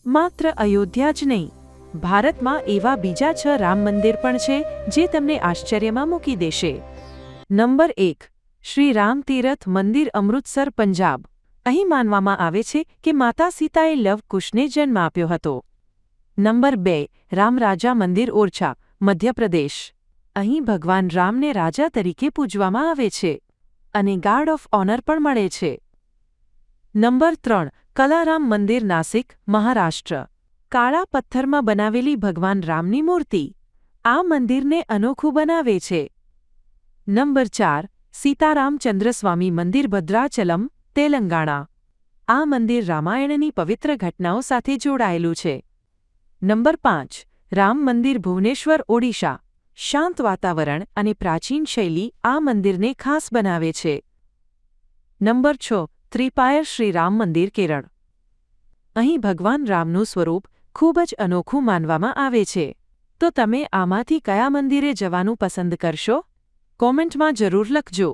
માત્ર અયોધ્યા જ નહીં, ભારતમાં એવા બીજા 6 રામ મંદિર પણ છે જે તમને આશ્ચર્યમાં મૂકી દેશે. નંબર 1. શ્રી રામ તીરથ મંદિર, અમૃતસર, પંજાબ. અહીં માનવામાં આવે છે કે માતા સીતાએ લવ કુશને જન્મ આપ્યો હતો. નંબર 2. રામ રાજા મંદિર, ઓરછા, મધ્યપ્રદેશ. અહીં ભગવાન રામને રાજા તરીકે પૂજવામાં આવે છે અને ગાર્ડ ઓફ ઓનર પણ મળે છે. નંબર 3. કલારામ મંદિર, નાસિક, મહારાષ્ટ્ર. કાળા પથ્થરમાં બનાવેલી ભગવાન રામની મૂર્તિ આ મંદિરને અનોખું બનાવે છે. નંબર 4. સીતારામચંદ્રસ્વામી મંદિર, ભદ્રાચલમ, તેલંગાણા. આ મંદિર રામાયણની પવિત્ર ઘટનાઓ સાથે જોડાયેલું છે. નંબર 5. રામ મંદિર, ભુવનેશ્વર, ઓડિશા. શાંત વાતાવરણ અને પ્રાચીન શૈલી આ મંદિરને ખાસ બનાવે છે. નંબર 6. ત્રિપાયર શ્રી રામ મંદિર, કેરળ. અહીં ભગવાન રામનું સ્વરૂપ ખૂબ જ અનોખું માનવામાં આવે છે. તો તમે આમાંથી કયા મંદિરે જવાનું પસંદ કરશો? કોમેન્ટમાં જરૂર લખજો.